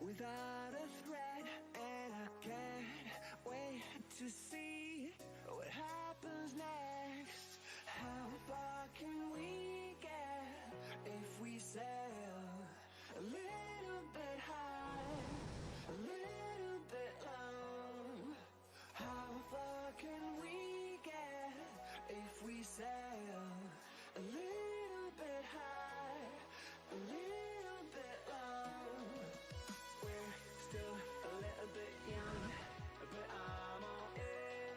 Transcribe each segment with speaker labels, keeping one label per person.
Speaker 1: without a threat, and I can't wait to see what happens next. How far can we get if we sail a little bit high, a little bit low? How far can we get if we sail a little bit high, a little bit low? We're still a little bit young, but I'm all in.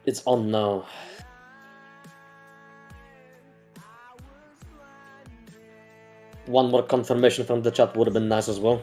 Speaker 2: It's on now. One more confirmation from the chat would have been nice as well.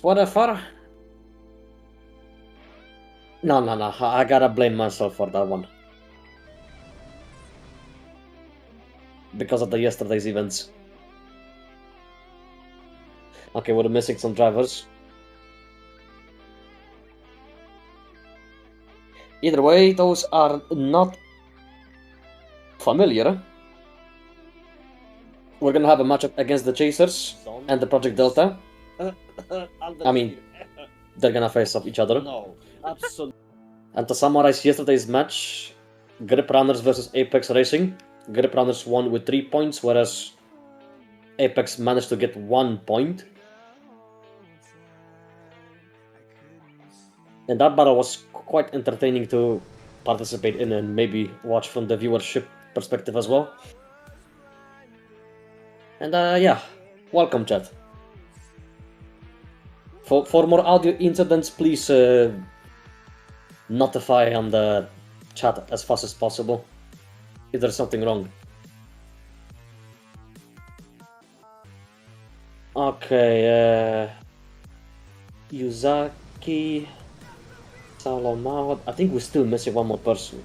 Speaker 2: Whatever. No, I gotta blame myself for that one. Because of the yesterday's events. Okay, we're missing some drivers. Either way, those are not familiar. We're gonna have a matchup against the Chasers and the Project Delta. I mean, they're gonna face off each other.
Speaker 3: No, absolutely.
Speaker 2: And to summarize yesterday's match, Grip Runners versus Apex Racing. Grip Runners won with 3 points, whereas Apex managed to get 1 point. And that battle was quite entertaining to participate in and maybe watch from the viewership perspective as well. And yeah, welcome chat. For more audio incidents, please notify on the chat as fast as possible if there's something wrong. Okay, YUZAKI, GSALOMAO. I think we're still missing one more person.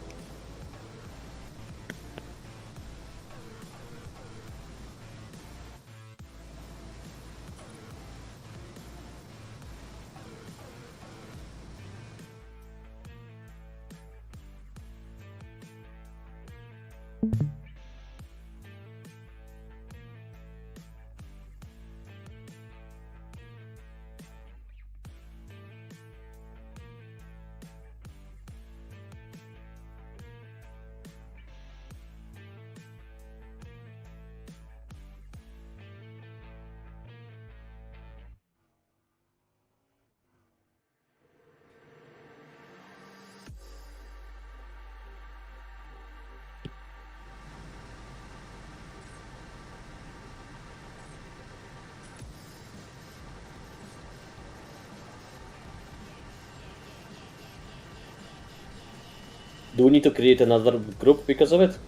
Speaker 2: Do we need to create another group because of it?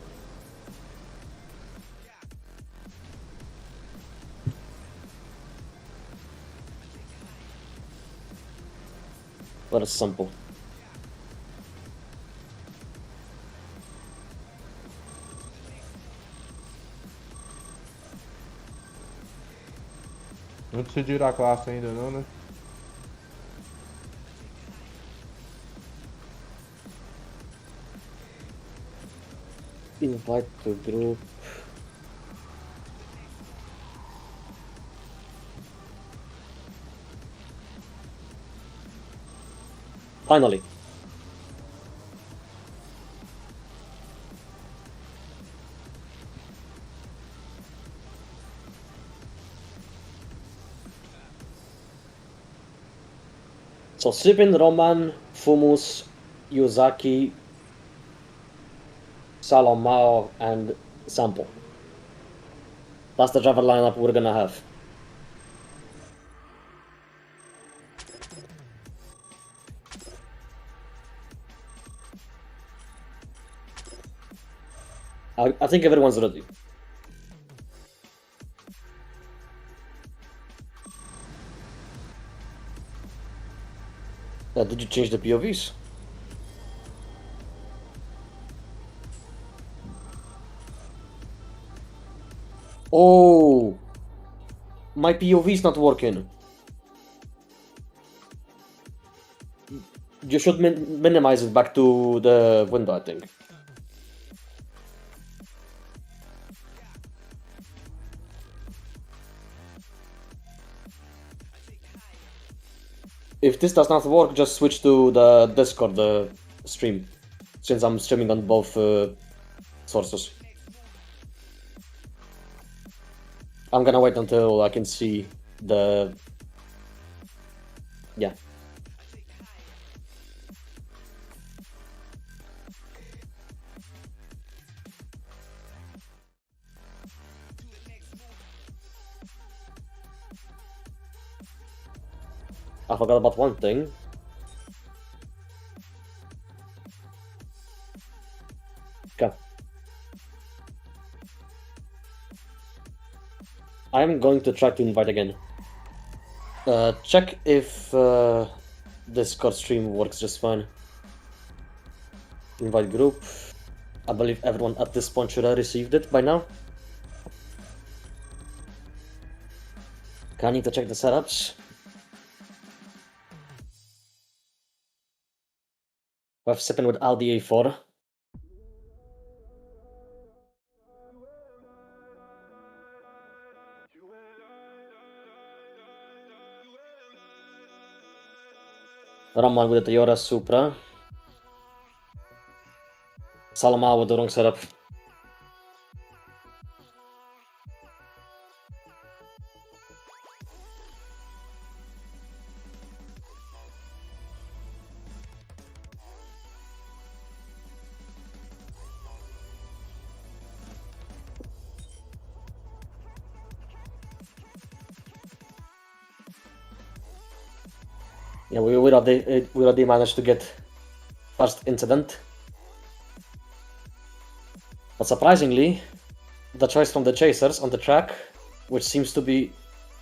Speaker 2: Very simple.
Speaker 4: Não decidiram a classe ainda não, né?
Speaker 2: Invite to group. Finally. So Sippin, Roman, Fooms, YUZAKI, GSALOMAO, and tcSamplle. That's the driver lineup we're gonna have. I think everyone's ready. Did you change the POVs? Oh, my POV's not working. You should minimize it back to the window, I think. If this does not work, just switch to the Discord stream, since I'm streaming on both sources. I'm gonna wait until I can see the... Yeah. I forgot about one thing. Okay. I'm going to try to invite again. Check if Discord stream works just fine. Invite group. I believe everyone at this point should have received it by now. Okay, I need to check the setups. We have Sippin with LDA4. Raman with the Toyota Supra. SALOMAO with the wrong setup. Yeah, we already managed to get first incident. But surprisingly, the choice from the chasers on the track, which seems to be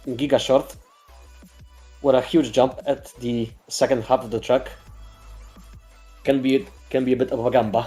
Speaker 2: giga short, with a huge jump at the second half of the track, can be a bit of a gamba.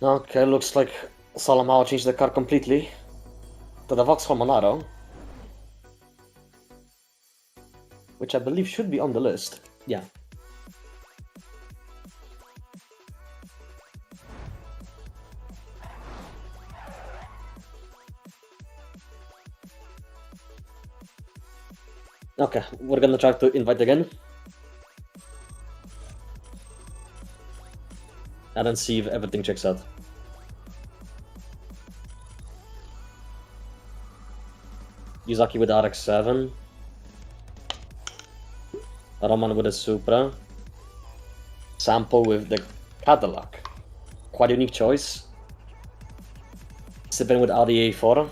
Speaker 2: Okay, looks like SALOMAO changed the car completely to the Vauxhall Monaro, which I believe should be on the list. Yeah. Okay, we're gonna try to invite again. And then see if everything checks out. YUZAKI with RX-7. Roman with a Supra. Sample with the Cadillac. Quite unique choice. Sippin with RDA4.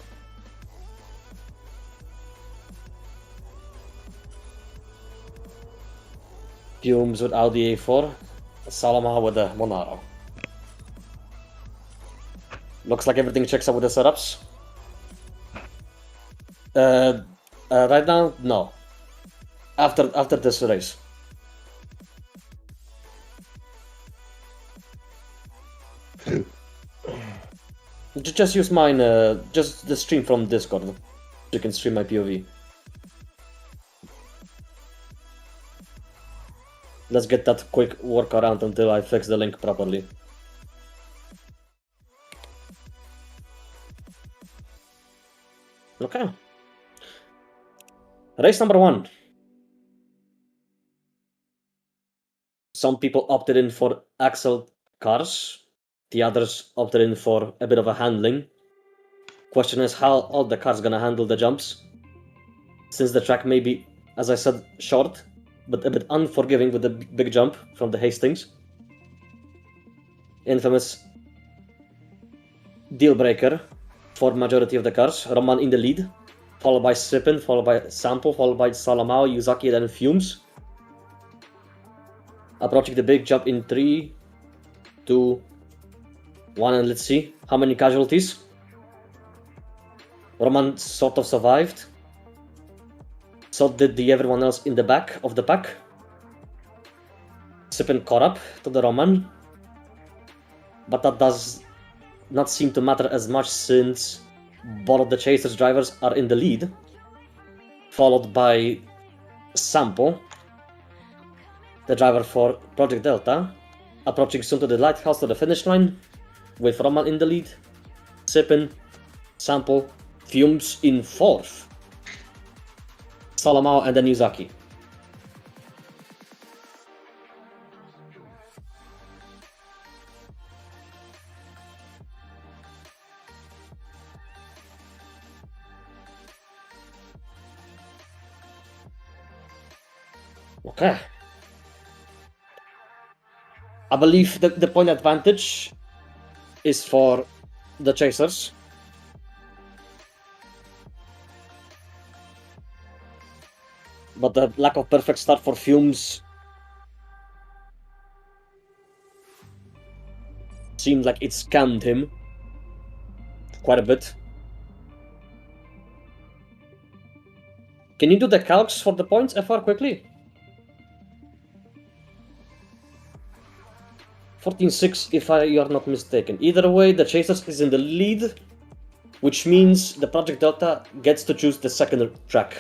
Speaker 2: Fooms with LDA4. SALOMAO with the Monaro. Looks like everything checks out with the setups. Right now, no. After this race. Just use mine, just the stream from Discord. You can stream my POV. Let's get that quick workaround until I fix the link properly. Okay. Race number 1. Some people opted in for axle cars. The others opted in for a bit of a handling. Question is how all the cars gonna handle the jumps. Since the track may be, as I said, short, but a bit unforgiving with the big jump from the Hastings. Infamous deal breaker for majority of the cars. Roman in the lead, followed by Sippin, followed by Sample, followed by SALOMAO, YUZAKI, and then Fooms. Approaching the big jump in 3, 2, 1, and let's see how many casualties. Roman sort of survived. So did everyone else in the back of the pack. Sippin caught up to the Roman. But that does not seem to matter as much since both of the Chasers drivers are in the lead. Followed by Sample, the driver for Project Delta, approaching soon to the lighthouse to the finish line, with Roman in the lead, Sippin, Sample, Fooms in 4th, GSALOMAO, and then YUZAKI. Okay. I believe the point advantage is for the Chasers. But the lack of perfect start for Fooms seems like it scammed him quite a bit. Can you do the calcs for the points, FR, quickly? 14-6 if you are not mistaken. Either way, the Chasers is in the lead, which means the Project Delta gets to choose the second track.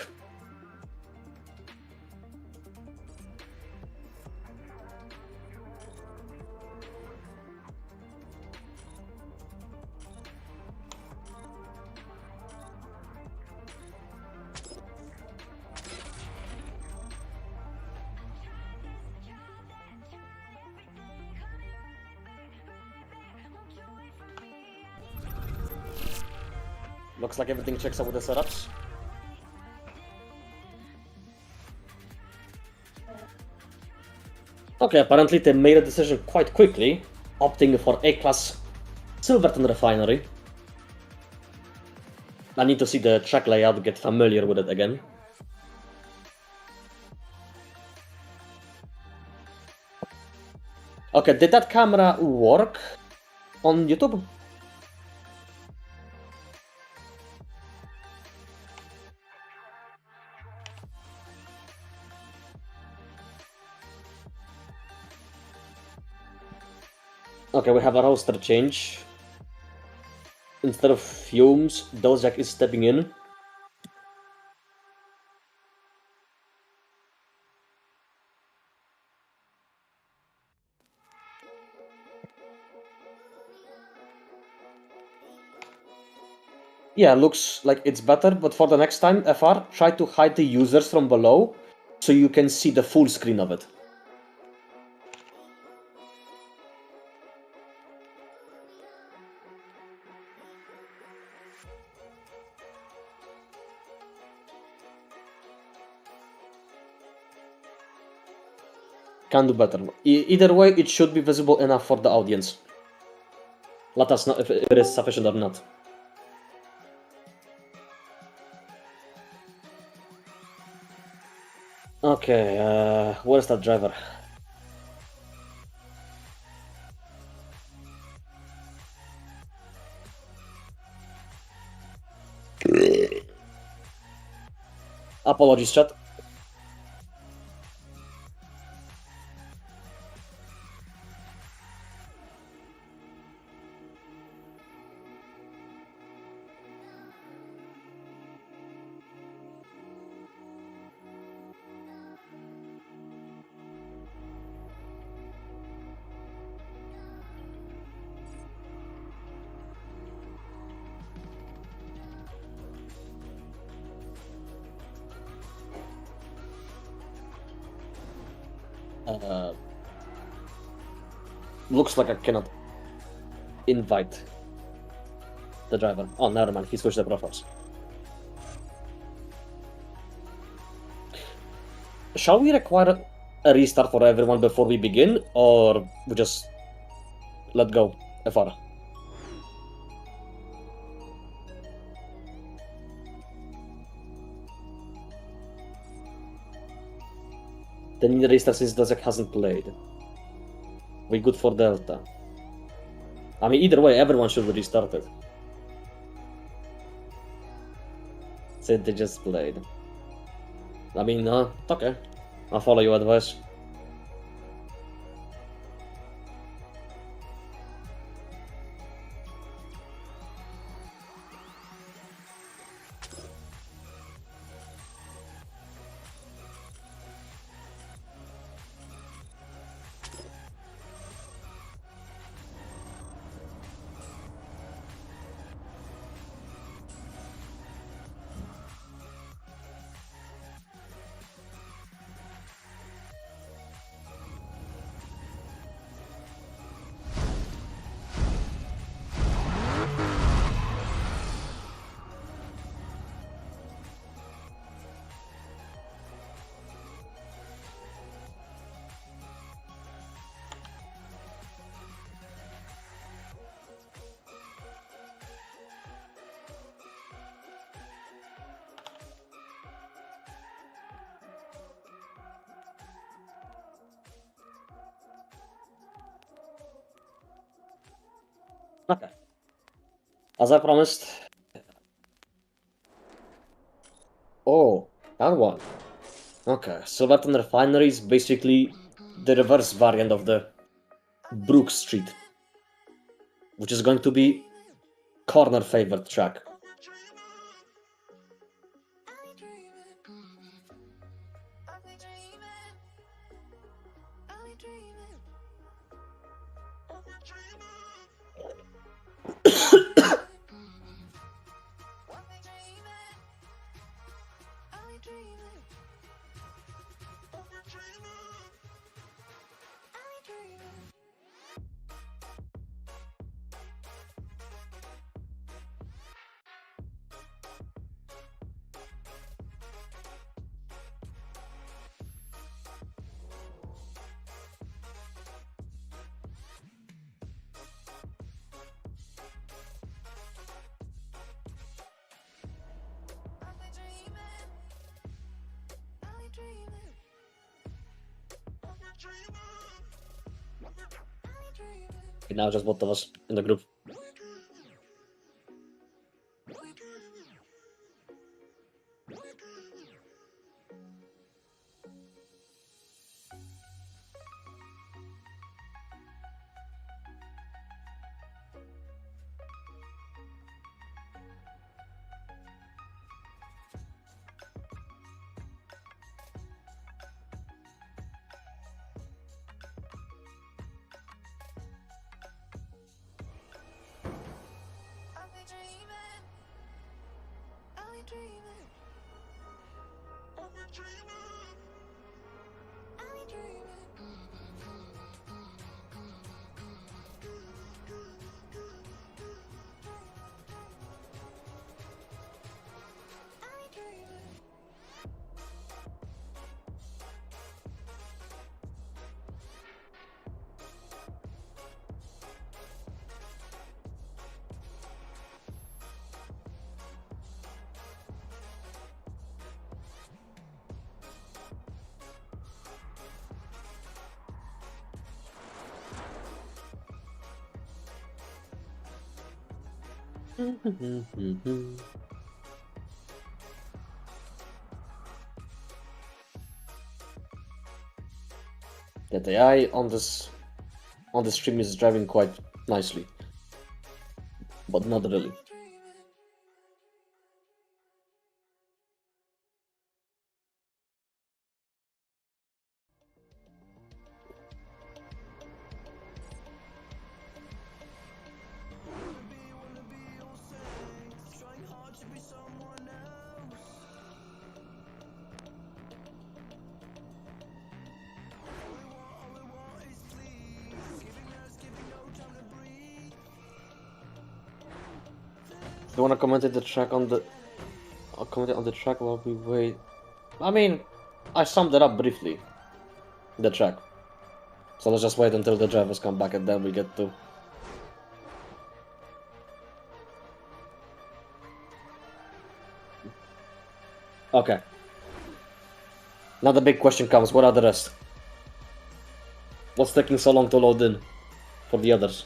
Speaker 2: Looks like everything checks out with the setups. Okay, apparently they made a decision quite quickly, opting for A-Class Silverton Refinery. I need to see the track layout, get familiar with it again. Okay, did that camera work on YouTube? Okay, we have a roster change. Instead of Fooms, Doziac is stepping in. Yeah, looks like it's better, but for the next time, FR, try to hide the users from below so you can see the full screen of it. Can do better. Either way, it should be visible enough for the audience. Let us know if it is sufficient or not. Okay, where's that driver? Apologies, chat. Looks like I cannot invite the driver. Oh, never mind. He switched the profiles. Shall we require a restart for everyone before we begin, or we just let go, FR? Then need a restart since Doziac hasn't played. We good for Delta. I mean, either way, everyone should be restarted. it they just played. I mean, okay. I'll follow your advice. Okay. As I promised. Oh, that one. Okay, Silverton Refinery is basically the reverse variant of the Brook Street, which is going to be corner favorite track. Okay, now just both of us in the group. Yeah, the AI on this stream is driving quite nicely, but not really. You wanna comment the track on the? I'll comment on the track while we wait. I mean, I summed it up briefly. The track. So let's just wait until the drivers come back and then we get to. Okay. Now the big question comes: what are the rest? What's taking so long to load in for the others?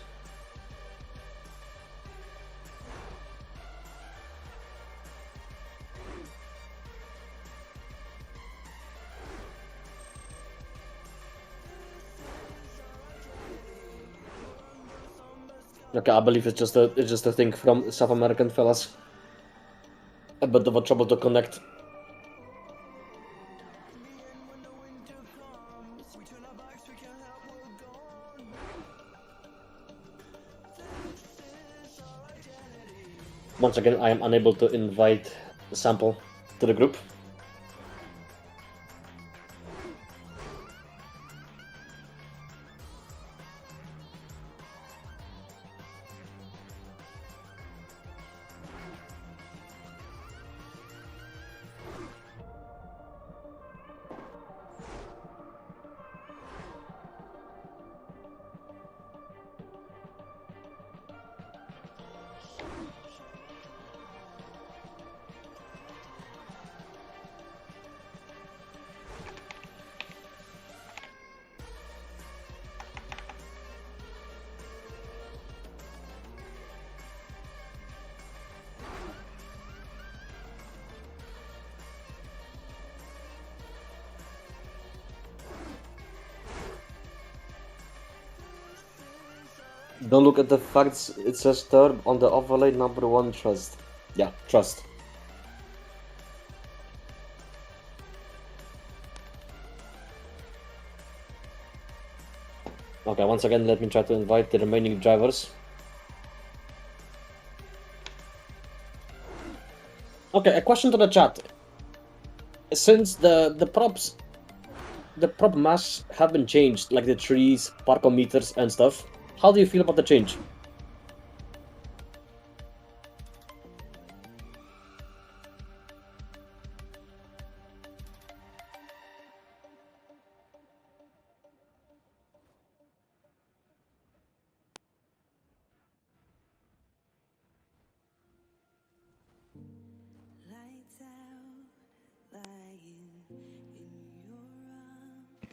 Speaker 2: Okay, I believe it's just a thing from South American fellas. A bit of a trouble to connect. Once again, I am unable to invite Sample to the group. Don't look at the facts, it says term on the overlay number 1 trust. Yeah, trust. Okay, once again, let me try to invite the remaining drivers. Okay, a question to the chat. Since the props, the prop masks have been changed, like the trees, parkometers and stuff, how do you feel about the change?
Speaker 1: Lights out, lying in your arms,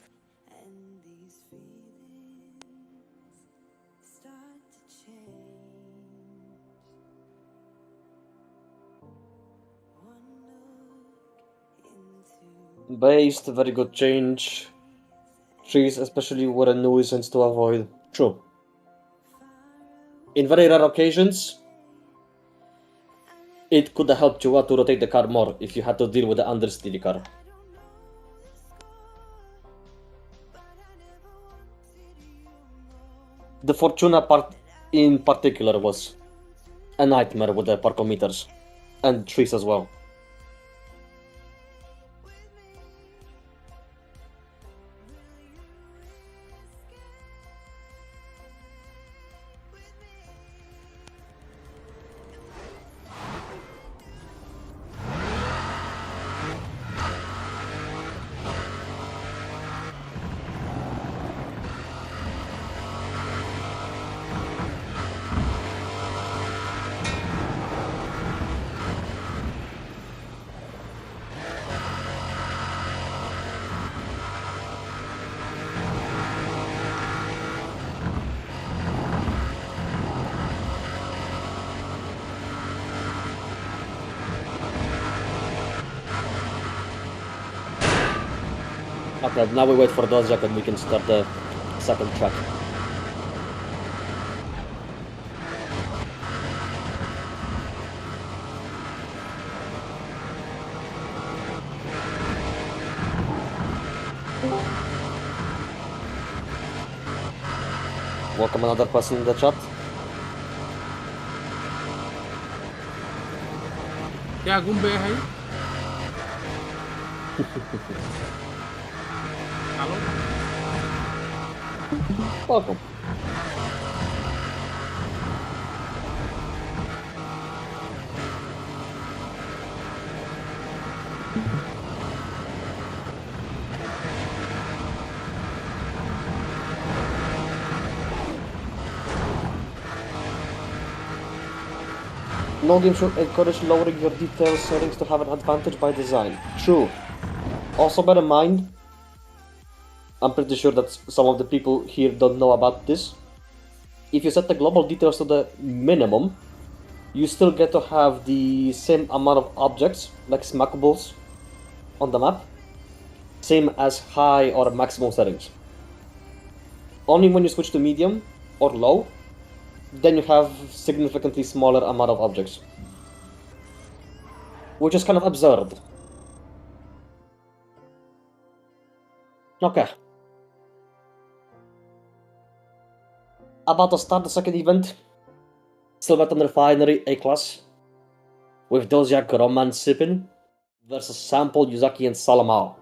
Speaker 1: and these feelings start to change. One look into
Speaker 2: Based, very good change. Trees especially were a nuisance to avoid. True. In very rare occasions, it could have helped you out to rotate the car more if you had to deal with the understeer car. The Fortuna part in particular was a nightmare with the parkometers and trees as well. Okay, now we wait for Doziac and we can start the second track. Welcome another person in the chat.
Speaker 3: क्या गुम बे है Halo
Speaker 2: Welcome. No game should encourage lowering your detail settings to have an advantage by design. True. Also bear in mind, I'm pretty sure that some of the people here don't know about this. If you set the global details to the minimum, you still get to have the same amount of objects, like smackables, on the map, same as high or maximum settings. Only when you switch to medium or low then you have significantly smaller amount of objects. Which is kind of absurd. Okay. About to start the second event. Silverton Refinery A-Class. With Doziac, Roman, tcSippin versus tcSamplle, YUZAKI, and GSALOMAO.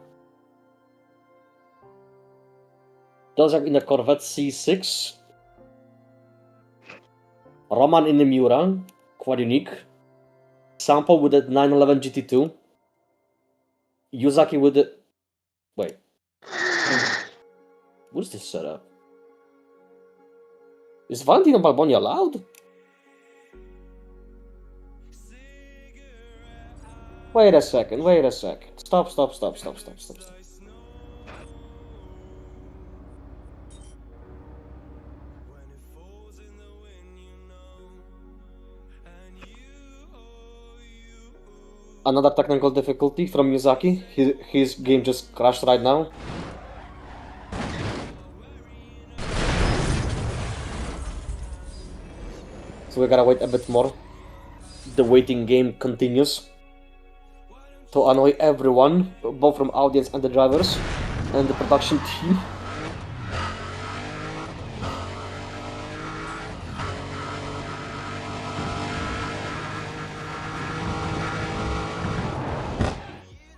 Speaker 2: Doziac in the Corvette C6. Roman in the Miura, quite unique. tcSamplle with the 911 GT2. YUZAKI with the... Wait. What is this setup? Is Valentino Balboni allowed? Wait a second. Stop. Another technical difficulty from YUZAKI. His game just crashed right now. So we gotta wait a bit more. The waiting game continues. To annoy everyone, both from audience and the drivers, and the production team.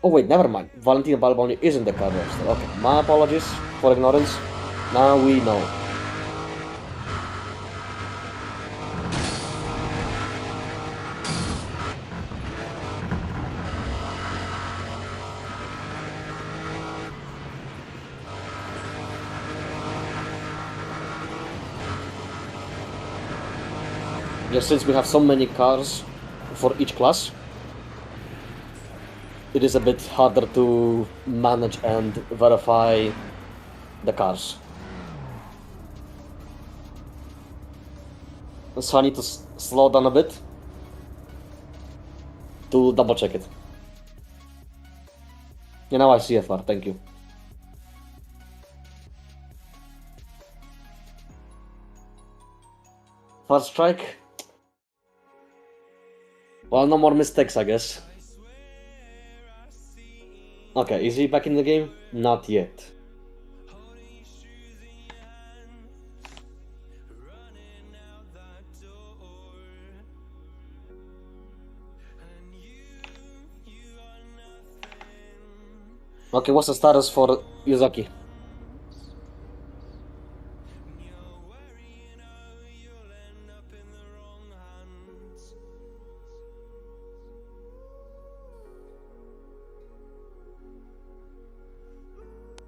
Speaker 2: Oh wait, never mind. Valentino Balboni is in the car roster. Okay, my apologies for ignorance. Now we know. Yeah, since we have so many cars for each class, it is a bit harder to manage and verify the cars. So I need to slow down a bit to double check it. Yeah, now I see FR, thank you. First strike. Well, no more mistakes, I guess. Okay, is he back in the game? Not yet. Okay, what's the status for YUZAKI?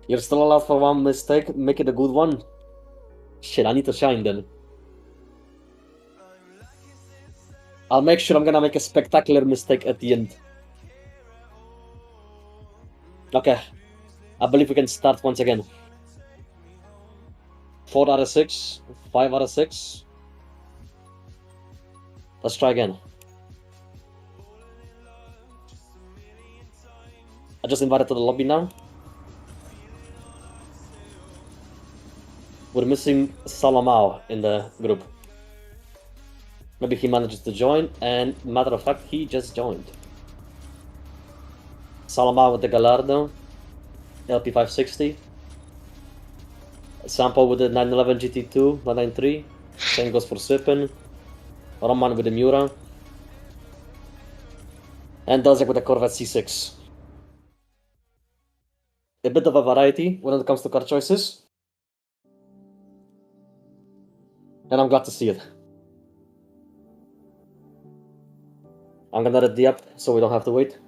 Speaker 2: You're still allowed for one mistake, make it a good one. Shit, I need to shine then. I'll make sure I'm gonna make a spectacular mistake at the end. Okay, I believe we can start once again. 4 out of 6, 5 out of 6. Let's try again. I just invited to the lobby now. We're missing GSALOMAO in the group. Maybe he manages to join, and matter of fact, he just joined. GSALOMAO with the Gallardo, LP560. tcSamplle with the 911 GT2, 193. Same goes for tcSippin. Roman with the Miura. And Doziac with the Corvette C6. A bit of a variety when it comes to car choices. And I'm glad to see it. I'm gonna read the app so we don't have to wait.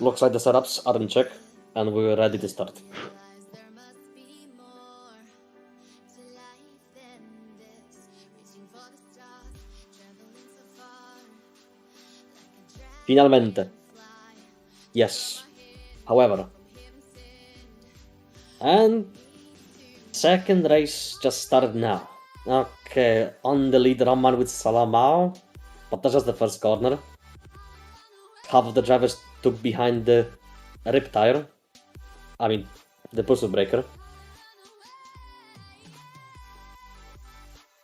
Speaker 2: Looks like the setups are in check and we're ready to start. Finalmente. Yes. However. And second race just started now. Okay, on the lead Roman with GSALOMAO, but that's just the first corner. Half of the drivers took behind the rip tire. I mean, the pulse breaker.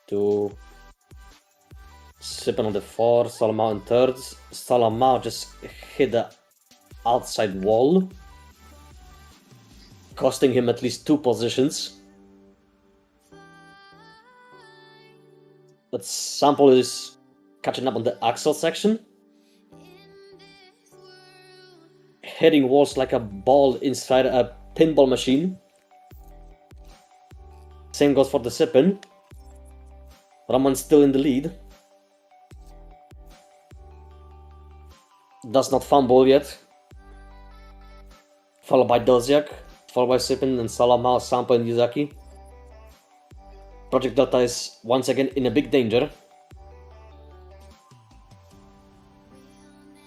Speaker 2: To Sippin on the 4, SALOMAO on thirds. SALOMAO just hit the outside wall, costing him at least 2 positions. But Sample is catching up on the axle section, hitting walls like a ball inside a pinball machine. Same goes for the Sippin. Raman's still in the lead. Does not fumble yet. Followed by Doziac, followed by Sippin and SALOMAO, Sample and YUZAKI. Project Delta is once again in a big danger.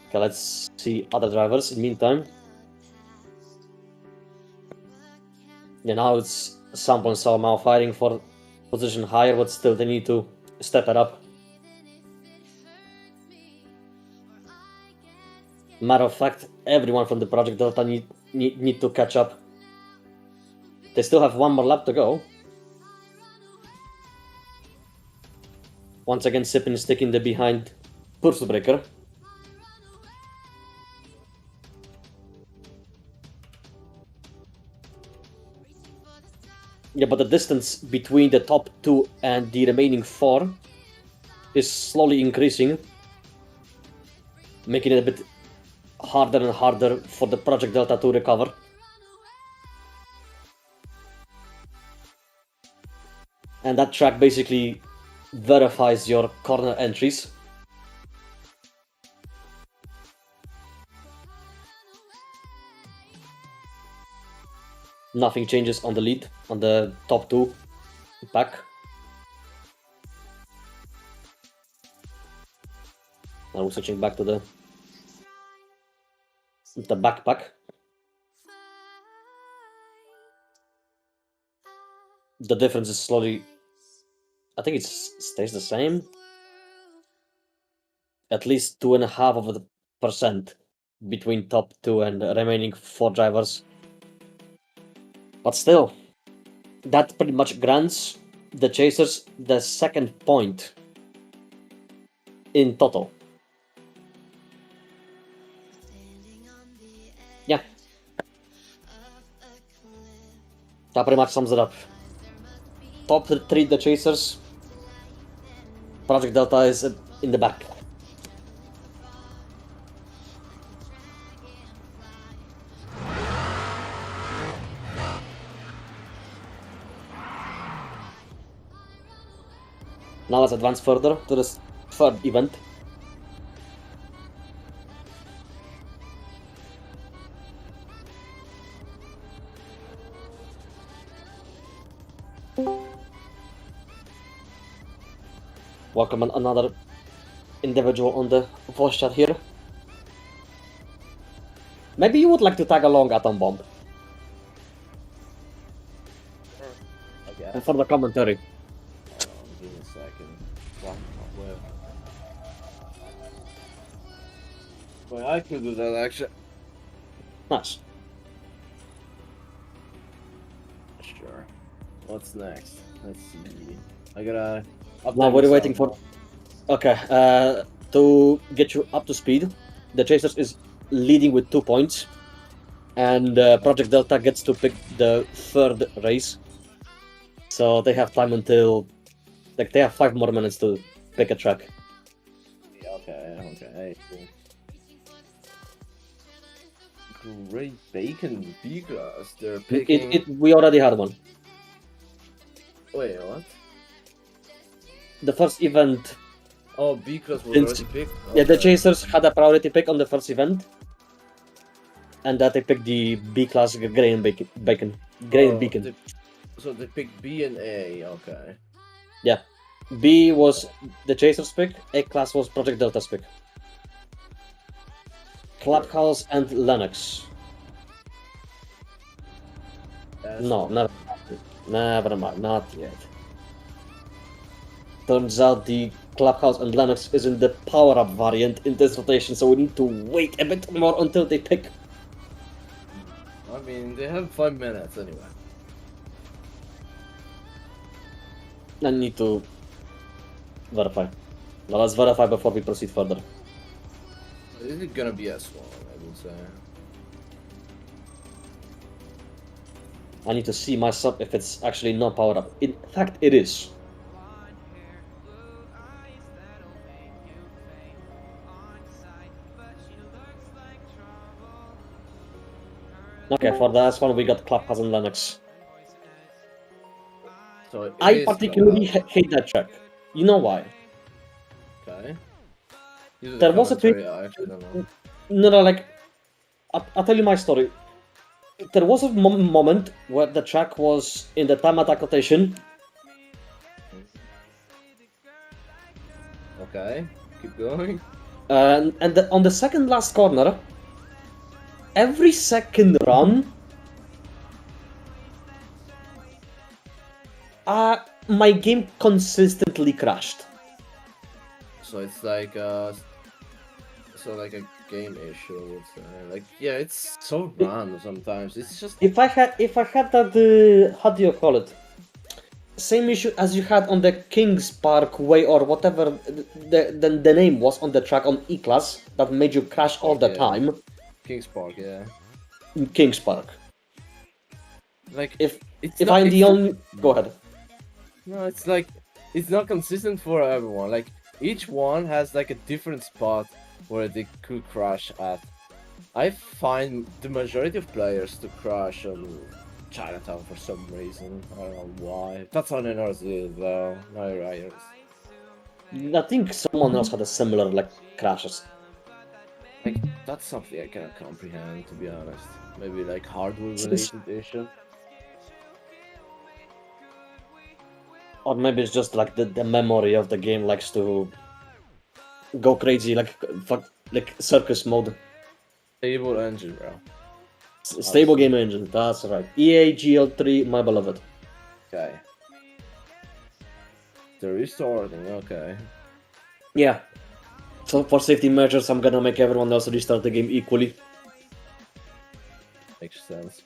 Speaker 2: Okay, let's see other drivers in the meantime. Yeah, now it's Sample and SALOMAO fighting for position higher, but still they need to step it up. Matter of fact, everyone from the Project Delta need to catch up. They still have one more lap to go. Once again, Sippin is sticking the behind pulse breaker. Yeah, but the distance between the top 2 and the remaining 4 is slowly increasing, making it a bit harder and harder for the Project Delta to recover. And that track basically verifies your corner entries. Nothing changes on the lead, on the top 2 pack. Now we're switching back to the backpack. The difference is slowly, I think it stays the same. At least 2.5% between top 2 and the remaining 4 drivers. But still, that pretty much grants the chasers the 2nd point in total. Yeah. That pretty much sums it up. Top 3 the chasers. Project Delta is in the back. Now let's advance further to the 3rd event. Welcome another individual on the voice chat here. Maybe you would like to tag along, Atom Bomb.
Speaker 4: Okay.
Speaker 2: And for the commentary.
Speaker 4: Give me a second. Well, well, I could do that actually.
Speaker 2: Nice.
Speaker 4: Sure. What's next? Let's see. I gotta.
Speaker 2: Now what are you waiting for? Okay, to get you up to speed, the Chasers is leading with 2 points, and Project Delta gets to pick the 3rd race. So they have time until, like, they have 5 more minutes to pick a track.
Speaker 4: Okay. Cool. Great bacon B-class. They're picking.
Speaker 2: We already had one.
Speaker 4: Wait, what?
Speaker 2: The first event.
Speaker 4: Oh, B-class was
Speaker 2: Since-
Speaker 4: already picked?
Speaker 2: Yeah, the
Speaker 4: Okay.
Speaker 2: Chasers had a priority pick on the first event, and that they picked the B-class grain bacon. Grain
Speaker 4: Oh,
Speaker 2: beacon.
Speaker 4: So they picked B and A, okay.
Speaker 2: Yeah. B was the Chasers pick, A class was Project Delta's pick. Clubhouse and Lennox.
Speaker 4: That's
Speaker 2: No, never mind, not yet. Turns out the Clubhouse and Lennox isn't the power-up variant in this rotation, so we need to wait a bit more until they pick.
Speaker 4: mean, they have 5 minutes anyway.
Speaker 2: I need to verify. Now let's verify before we proceed further.
Speaker 4: Is it gonna be as long? I would say.
Speaker 2: I need to see myself if it's actually not powered up. In fact, it is. Okay, for the last one we got Clubhouse and Linux.
Speaker 4: So it
Speaker 2: I
Speaker 4: is
Speaker 2: particularly
Speaker 4: Clubhouse.
Speaker 2: hate that track. You know why?
Speaker 4: Okay. Use the
Speaker 2: There was a
Speaker 4: commentary, I actually don't know.
Speaker 2: No, like, I'll tell you my story. There was a moment where the track was in the time attack rotation.
Speaker 4: Okay, keep going.
Speaker 2: And on the second last corner, every second run, my game consistently crashed.
Speaker 4: So it's like like a game issue, I would say. Like, yeah, it's so random sometimes. It's just
Speaker 2: If I had that, how do you call it? Same issue as you had on the Kings Park Way or whatever the name was on the track on E-Class that made you crash all the
Speaker 4: Yeah.
Speaker 2: time.
Speaker 4: Kings Park, yeah.
Speaker 2: In Kings Park.
Speaker 4: Like,
Speaker 2: If
Speaker 4: it's
Speaker 2: if
Speaker 4: not,
Speaker 2: I'm
Speaker 4: it's
Speaker 2: the
Speaker 4: not-
Speaker 2: only, go ahead.
Speaker 4: No, it's like it's not consistent for everyone. Like each one has like a different spot where they could crash at. I find the majority of players to crash on Chinatown for some reason. I don't know why. That's on NRZ though, not Rioters.
Speaker 2: I think someone else had a similar like crashes.
Speaker 4: Like that's something I cannot comprehend, to be honest. Maybe like hardware related issue.
Speaker 2: Or maybe it's just like the memory of the game likes to go crazy, like like circus mode.
Speaker 4: Stable engine, bro.
Speaker 2: Stable game engine, that's right. EA GL3, my beloved.
Speaker 4: Okay. They're restarting, okay.
Speaker 2: Yeah. So for safety measures, I'm gonna make everyone else restart the game equally.
Speaker 4: Makes sense.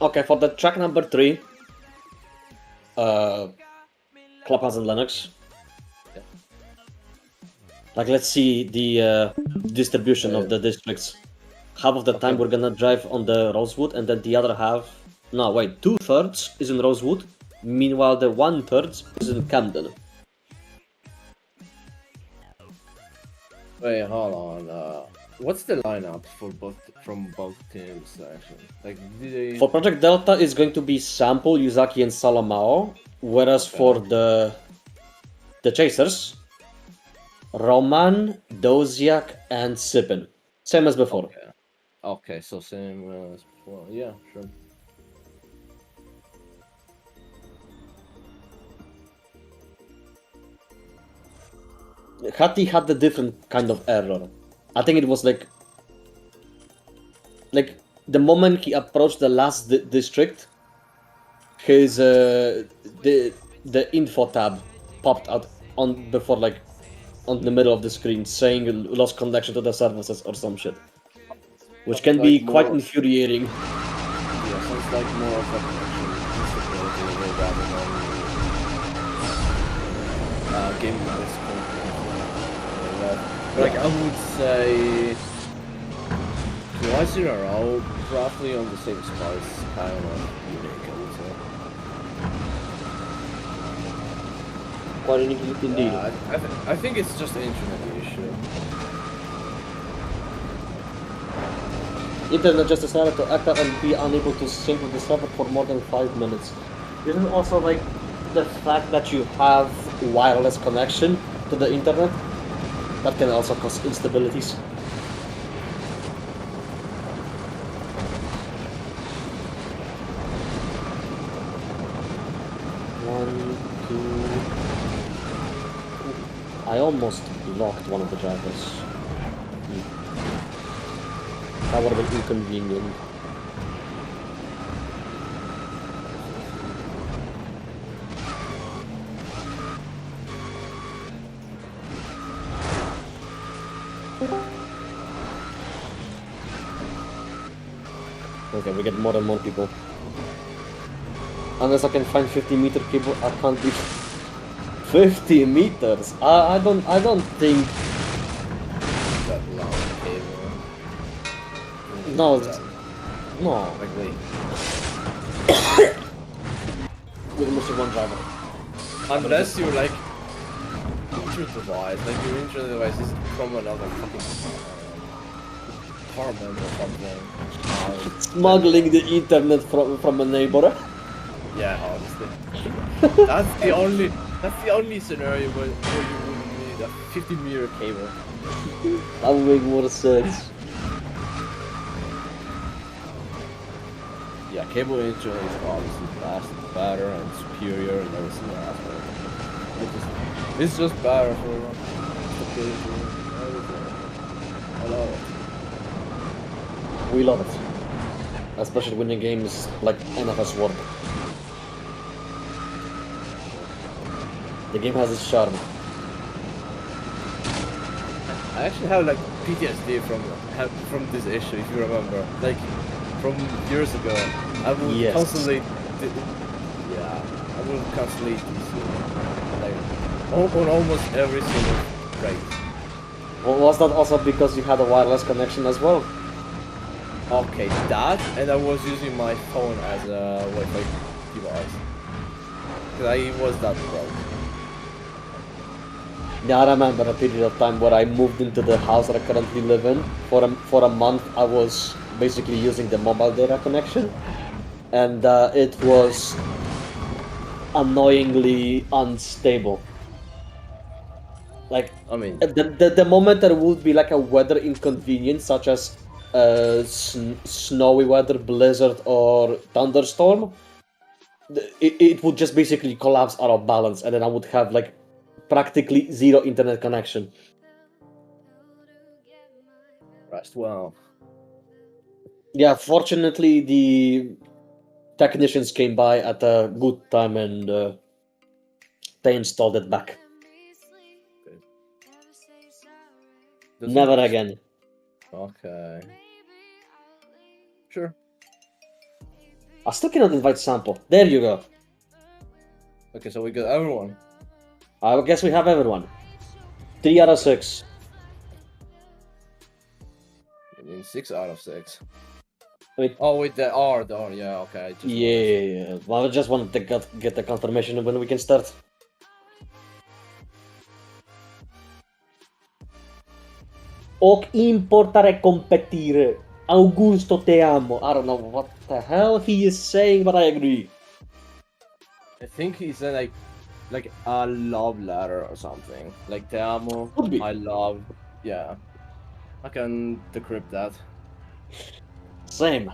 Speaker 2: Okay, for the track number 3, Clubhouse and Linux.
Speaker 4: Yeah.
Speaker 2: Like, let's see the distribution of the districts. Half of the time we're gonna drive on the Rosewood, and then the other half... No, wait, 2/3 is in Rosewood. Meanwhile, the 1/3 is in Camden.
Speaker 4: Wait, hold on. What's the lineup for from both teams actually? Like, did they?
Speaker 2: For Project Delta, it's going to be Sample, YUZAKI, and SALOMAO. Whereas for the Chasers, Roman, Doziac, and Sippin. Same as before.
Speaker 4: Okay. Okay, so same as before. Yeah, sure.
Speaker 2: Hattie had a different kind of error. I think it was like the moment he approached the last district, his the info tab popped out on before like on the middle of the screen saying lost connection to the services or some shit, which can be
Speaker 4: Like
Speaker 2: quite
Speaker 4: more-
Speaker 2: infuriating.
Speaker 4: Yeah, sounds like more of a connection instability rather than game like I would say twice in a row, roughly on the same spot is kind of unique, I would say.
Speaker 2: Quite unique indeed.
Speaker 4: I think it's just an internet issue.
Speaker 2: Internet just decided to act up and be unable to sync with the server for more than 5 minutes. Isn't it also like the fact that you have wireless connection to the internet? That can also cause instabilities. One, two... I almost blocked one of the drivers. That would have been inconvenient. Okay, we get more and more people. Unless I can find 50-meter cable, I can't be 50 meters. I don't think.
Speaker 4: That long cable.
Speaker 2: No,
Speaker 4: That-
Speaker 2: no.
Speaker 4: Like wait.
Speaker 2: With Mr. One Driver.
Speaker 4: Unless you're like internet device, like your internet device is from another fucking apartment or something.
Speaker 2: Smuggling the internet from a neighbor.
Speaker 4: Yeah, honestly. That's the only scenario where you would need a 50-meter cable.
Speaker 2: That would make more sense.
Speaker 4: Yeah, cable internet is obviously faster, better, and superior and everything else. It's just better for stability and everything. I love it.
Speaker 2: We love it. Especially when the game is like NFS World. The game has its charm.
Speaker 4: I actually have like PTSD from this issue, if you remember. Like from years ago, I would
Speaker 2: Yes.
Speaker 4: constantly, like on almost every single race.
Speaker 2: Well, was that also because you had a wireless connection as well?
Speaker 4: Okay, that, and I was using my phone as a Wi-Fi device. Cause I was that broke.
Speaker 2: Yeah, I remember a period of time where I moved into the house that I currently live in. For a month, I was basically using the mobile data connection, and it was annoyingly unstable. Like,
Speaker 4: I mean,
Speaker 2: the moment there would be like a weather inconvenience, such as snowy weather, blizzard, or thunderstorm, it would just basically collapse out of balance, and then I would have like practically zero internet connection.
Speaker 4: rest well.
Speaker 2: Yeah, fortunately, the technicians came by at a good time and they installed it back.
Speaker 4: Doesn't
Speaker 2: Never
Speaker 4: it-
Speaker 2: again.
Speaker 4: Okay. Sure.
Speaker 2: I still cannot invite Sample. There you go.
Speaker 4: Okay, so we got everyone.
Speaker 2: I guess we have everyone. 3 out of 6.
Speaker 4: I mean, 6 out of 6.
Speaker 2: I mean,
Speaker 4: Oh, wait, the R, yeah, okay. I just
Speaker 2: yeah. Well, I just wanted to get the confirmation when we can start. Och importare competire. Augusto te amo. I don't know what the hell he is saying, but I agree.
Speaker 4: I think he said like a love letter or something. Like te amo,
Speaker 2: Could be.
Speaker 4: I love. Yeah. I can decrypt that.
Speaker 2: Same.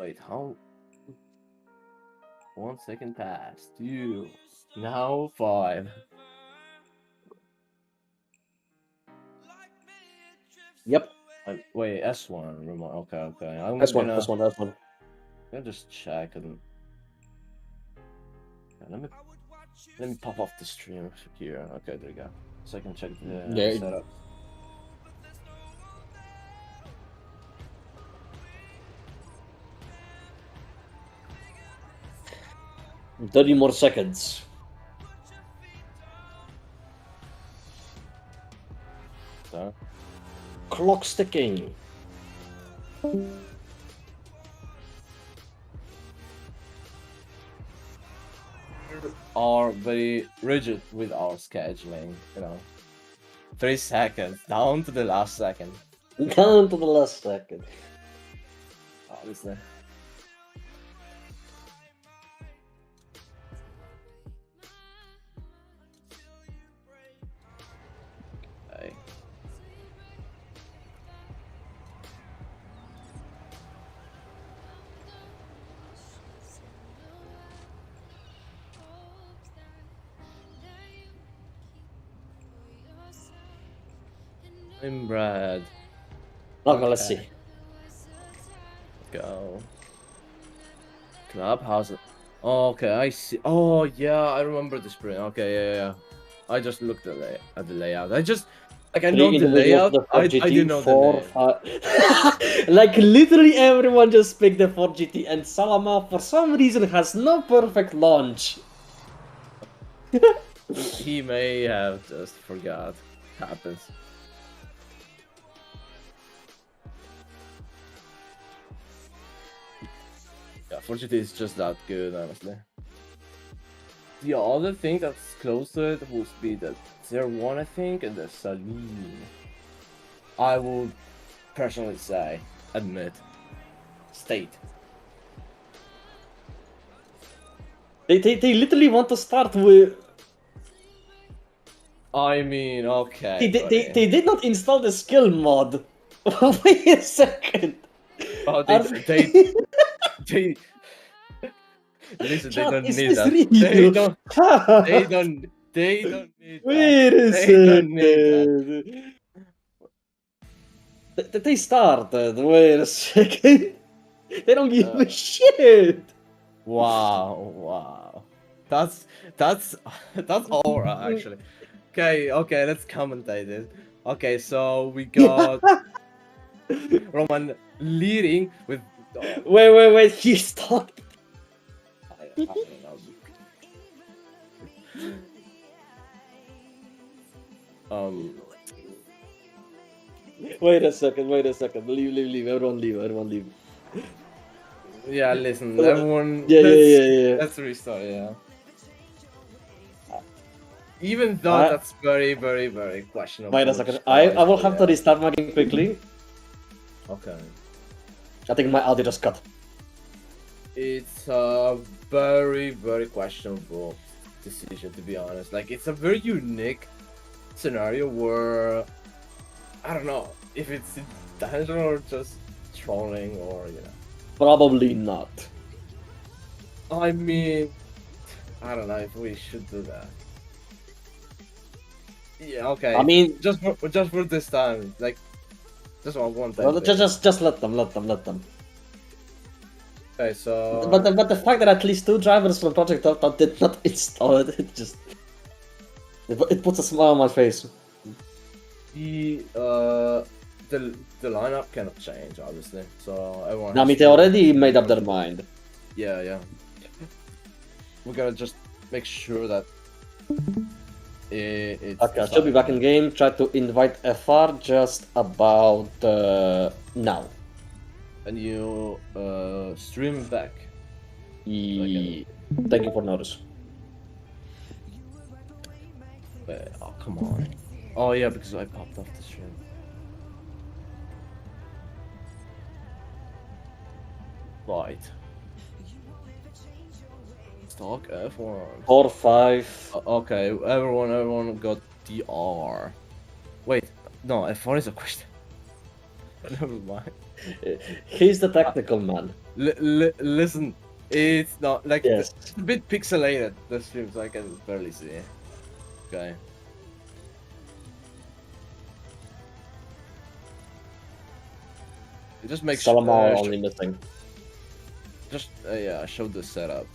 Speaker 4: Wait, how? 1 second passed. You now 5.
Speaker 2: Yep.
Speaker 4: Wait, S1 remote. Okay. I'm
Speaker 2: That's
Speaker 4: gonna
Speaker 2: one. That's one.
Speaker 4: gonna just check and yeah, let me pop off the stream here. Okay, there you go. So I can check the
Speaker 2: Yeah.
Speaker 4: setup.
Speaker 2: Yeah. 30 more seconds.
Speaker 4: So,
Speaker 2: Clock's ticking.
Speaker 4: are very rigid with our scheduling, 3 seconds, down to the last second.
Speaker 2: Down to the last second.
Speaker 4: Obviously. Okay. I'm Brad.
Speaker 2: Okay, let's see.
Speaker 4: go. Clubhouse. Oh, okay, I see. Oh yeah, I remember the sprint. Okay, yeah. I just looked at the layout. I just like I know
Speaker 2: Three
Speaker 4: the
Speaker 2: individuals
Speaker 4: layout.
Speaker 2: with the
Speaker 4: I
Speaker 2: 4GT,
Speaker 4: do know the
Speaker 2: four,
Speaker 4: name.
Speaker 2: five. Like literally everyone just picked the 4GT, and SaLOMAO for some reason has no perfect launch.
Speaker 4: He may have just forgot. Happens. Yeah, 4GT is just that good, honestly. The other thing that's close to it would be the 01, I think, and the Saline. I would personally say, admit, state.
Speaker 2: They literally want to start with.
Speaker 4: I mean, okay.
Speaker 2: They did not install the skill mod. Wait a second.
Speaker 4: Oh,
Speaker 2: Are
Speaker 4: they listen, they
Speaker 2: Chat,
Speaker 4: don't
Speaker 2: is
Speaker 4: need
Speaker 2: this
Speaker 4: that.
Speaker 2: real?
Speaker 4: They don't need that.
Speaker 2: Wait a
Speaker 4: They don't need
Speaker 2: second. They started. Wait a second. They don't give a shit.
Speaker 4: Wow. That's aura actually. Okay, let's commentate it. Okay, so we got Roman leading with
Speaker 2: Wait, he stopped.
Speaker 4: I don't know.
Speaker 2: Wait a second. Leave. Everyone leave.
Speaker 4: Yeah, listen, everyone.
Speaker 2: Yeah.
Speaker 4: Let's restart, yeah. Even though that's very, very, very questionable.
Speaker 2: Wait a second. I will have to restart my game quickly.
Speaker 4: Okay.
Speaker 2: I think my audio just cut.
Speaker 4: It's a very, very questionable decision, to be honest. Like, it's a very unique scenario where I don't know if it's intentional or just trolling or
Speaker 2: Probably not.
Speaker 4: I mean, I don't know if we should do that. Yeah, okay.
Speaker 2: I mean,
Speaker 4: just for this time, like, just one time.
Speaker 2: well, just let them.
Speaker 4: Okay, so.
Speaker 2: But the fact that at least 2 drivers from Project Delta did not install it, it puts a smile on my face.
Speaker 4: The lineup cannot change, obviously. So everyone.
Speaker 2: I mean, they already made up their mind.
Speaker 4: Yeah. We gotta just make sure that it's.
Speaker 2: Okay, I should be back in game. Try to invite FR just about now.
Speaker 4: And you stream back.
Speaker 2: Thank you for notice.
Speaker 4: Oh, come on. Oh yeah, because I popped off the stream. Right. Stock F1.
Speaker 2: 4, 5.
Speaker 4: Okay, everyone got DR. Wait, no, F1 is a question. Never mind.
Speaker 2: He's the technical man.
Speaker 4: Listen, it's not like
Speaker 2: Yes.
Speaker 4: it's a bit pixelated. The streams I can barely see. Okay. It just makes
Speaker 2: SaLOMAO only missing.
Speaker 4: just yeah, show the setup.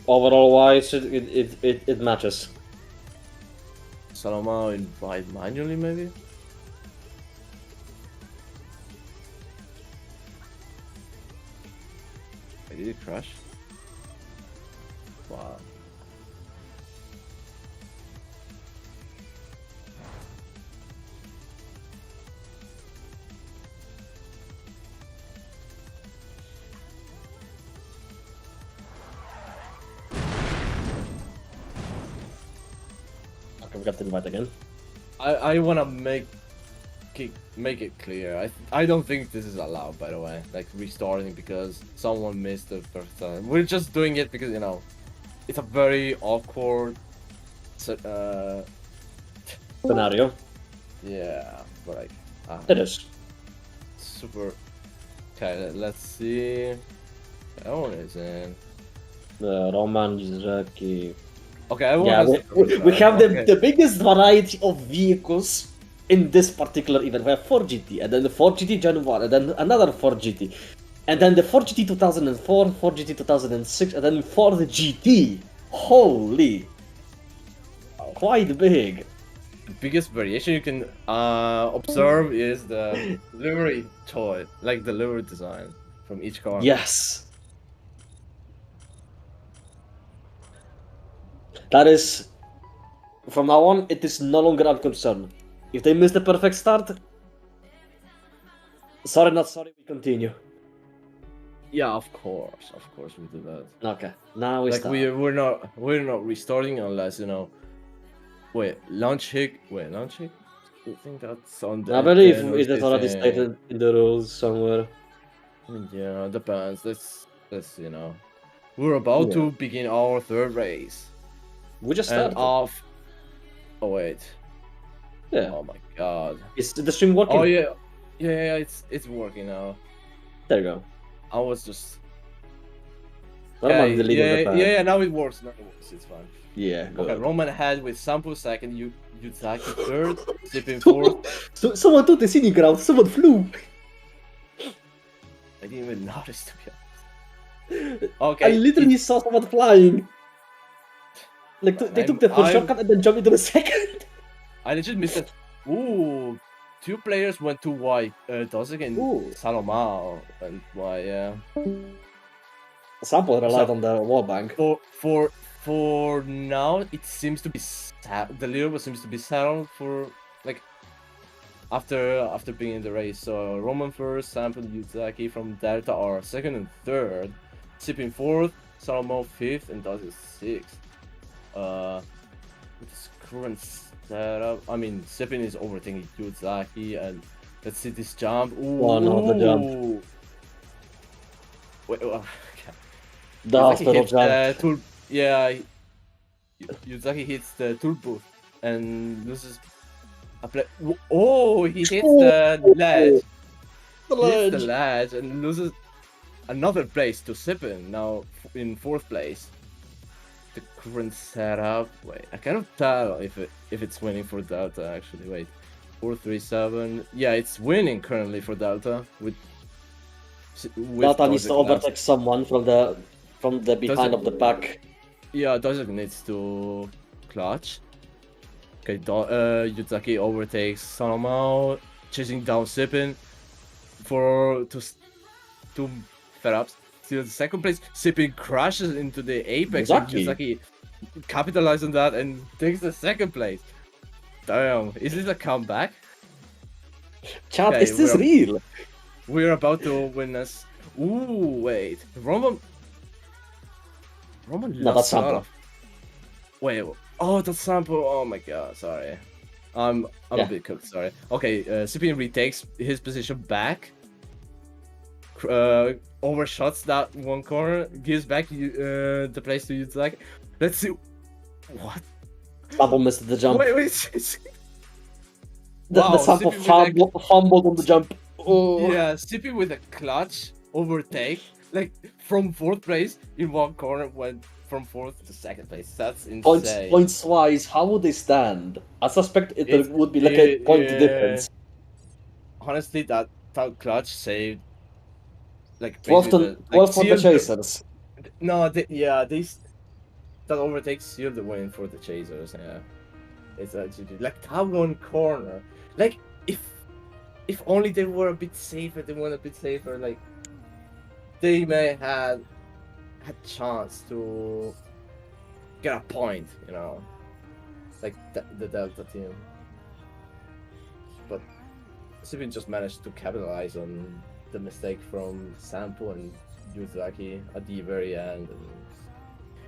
Speaker 2: Overall wise, it matches.
Speaker 4: SaLOMAO invite manually maybe. Did it crash? Wow.
Speaker 2: Okay, we got the invite again.
Speaker 4: I wanna make it clear. I don't think this is allowed, by the way. Like restarting because someone missed the first time. We're just doing it because it's a very awkward
Speaker 2: Scenario.
Speaker 4: yeah, but like
Speaker 2: It is.
Speaker 4: super. Okay, let's see. Everyone is in.
Speaker 2: Roman, YUZAKI.
Speaker 4: Okay, everyone
Speaker 2: Yeah,
Speaker 4: has
Speaker 2: we have
Speaker 4: okay.
Speaker 2: the biggest variety of vehicles in this particular event, we have 4GT, and then the 4GT Gen 1, and then another 4GT, and then the 4GT 2004, 4GT 2006, and then 4GT. Holy! Quite big.
Speaker 4: The biggest variation you can observe is the livery toy, like the livery design from each car.
Speaker 2: Yes. That is, from now on, it is no longer a concern. If they miss the perfect start, sorry, not sorry, we continue.
Speaker 4: Yeah, of course we do that.
Speaker 2: Okay, now we
Speaker 4: Like
Speaker 2: start.
Speaker 4: we're not restarting unless Wait, launch hit. Launch hit. I think that's on the.
Speaker 2: I believe
Speaker 4: the
Speaker 2: it is already
Speaker 4: thing.
Speaker 2: stated in the rules somewhere.
Speaker 4: Yeah, depends. Let's We're about
Speaker 2: Yeah.
Speaker 4: to begin our third race.
Speaker 2: We just
Speaker 4: And
Speaker 2: started.
Speaker 4: off. Oh wait.
Speaker 2: Yeah.
Speaker 4: Oh my god.
Speaker 2: Is the stream working?
Speaker 4: Oh yeah. Yeah, it's working now.
Speaker 2: There you go.
Speaker 4: I was just.
Speaker 2: Roman
Speaker 4: Okay,
Speaker 2: deleted the pad.
Speaker 4: yeah, now it works. Now it works. It's fine.
Speaker 2: Yeah, good.
Speaker 4: Okay, Roman ahead with Sample second, Yuzaki third, Sippin fourth.
Speaker 2: So, someone took the scenic ground, someone flew!
Speaker 4: I didn't even notice, to be honest. Okay.
Speaker 2: I literally saw someone flying! Like, they took the first shortcut and then jumped into the second!
Speaker 4: I legit missed it. Ooh, two players went to Y, Doziac and
Speaker 2: Ooh.
Speaker 4: GSALOMAO, and Y, yeah.
Speaker 2: Sample relied on the wall bank.
Speaker 4: For now, it seems to be the leader seems to be settled for like after being in the race. So Roman first, Sample, Yuzaki from Delta are second and third, Sippin fourth, GSALOMAO fifth, and Doziac sixth. With this current setup, I mean, Sippin is overtaking Yuzaki, and let's see this jump. Ooh,
Speaker 2: Oh no, the jump.
Speaker 4: Wait, okay.
Speaker 2: The
Speaker 4: Yuzaki
Speaker 2: hospital
Speaker 4: hits
Speaker 2: jump.
Speaker 4: the yeah, Yuzaki hits the tool booth and loses a play. Oh, he hits the ledge.
Speaker 2: The
Speaker 4: He hits
Speaker 2: ledge.
Speaker 4: the ledge and loses another place to Sippin, now in fourth place. The current setup. Wait, I cannot tell if it's winning for Delta actually. Wait, 4-3-7. Yeah, it's winning currently for Delta with
Speaker 2: Delta needs to
Speaker 4: Doziac left.
Speaker 2: overtake someone from the behind of the pack.
Speaker 4: Yeah, Doziac needs to clutch. Okay, Yuzaki overtakes GSALOMAO, chasing down Sippin for two fed-ups. Still the second place, Sippin crashes into the apex and Yuzaki capitalizes on that and takes the second place. Damn, is this a comeback?
Speaker 2: Chat,
Speaker 4: Okay,
Speaker 2: is this real?
Speaker 4: We're about to win us. Ooh, wait. Roman
Speaker 2: No, that's
Speaker 4: lost a lot
Speaker 2: Sample.
Speaker 4: of... Wait, oh, that's Sample. Oh my god, sorry. I'm
Speaker 2: Yeah.
Speaker 4: a bit cooked, sorry. Okay, Sippin retakes his position back. Overshots that one corner, gives back the place to Yuzaki. Let's see. What?
Speaker 2: Sample missed the jump.
Speaker 4: Wait.
Speaker 2: The
Speaker 4: Wow,
Speaker 2: Sample
Speaker 4: Sippin with
Speaker 2: fumbled on the jump. Oh.
Speaker 4: Yeah, Sippin with a clutch overtake, like from fourth place in one corner, went from fourth to second place. That's insane.
Speaker 2: Points wise, how would they stand? I suspect it would be like a point difference.
Speaker 4: Honestly, that clutch saved like
Speaker 2: 12 for the
Speaker 4: sealed
Speaker 2: chasers.
Speaker 4: No, that overtake sealed the win for the chasers. Yeah, it's actually like that one corner. Like if only they were a bit safer, like they may had chance to get a point, you know, like the Delta team. But Sippin just managed to capitalize on the mistake from Sample and Yuzaki at the very end. And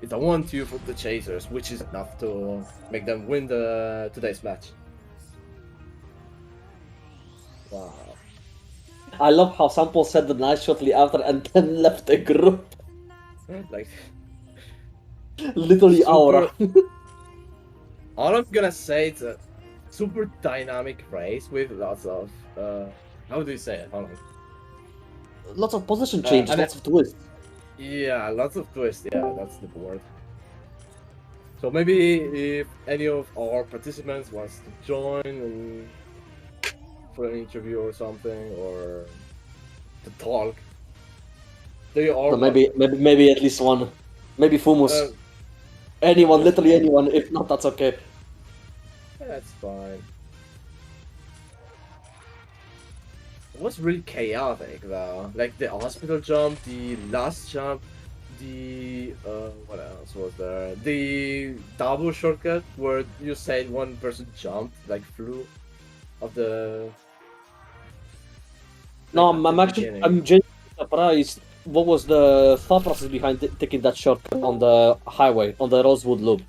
Speaker 4: it's a 1-2 for the chasers, which is enough to make them win today's match. Wow.
Speaker 2: I love how Sample said the nice shortly after and then left the group.
Speaker 4: Like
Speaker 2: Literally aura.
Speaker 4: all I'm gonna say, it's a super dynamic race with lots of how do you say it? Hold on.
Speaker 2: Lots of position changes,
Speaker 4: and
Speaker 2: lots of twists.
Speaker 4: Yeah, lots of twists. Yeah, that's the word. So maybe if any of our participants wants to join and for an interview or something, or to talk. They are
Speaker 2: So maybe at least one. Maybe Fooms. Anyone, literally anyone. If not, that's okay.
Speaker 4: That's fine. It was really chaotic though. Like the hospital jump, the last jump, the what else was there? The double shortcut where you said one person jumped, like flew of the.
Speaker 2: No,
Speaker 4: like, at
Speaker 2: I'm
Speaker 4: the
Speaker 2: actually
Speaker 4: beginning.
Speaker 2: I'm genuinely surprised. What was the thought process behind taking that shortcut on the highway on the Rosewood Loop?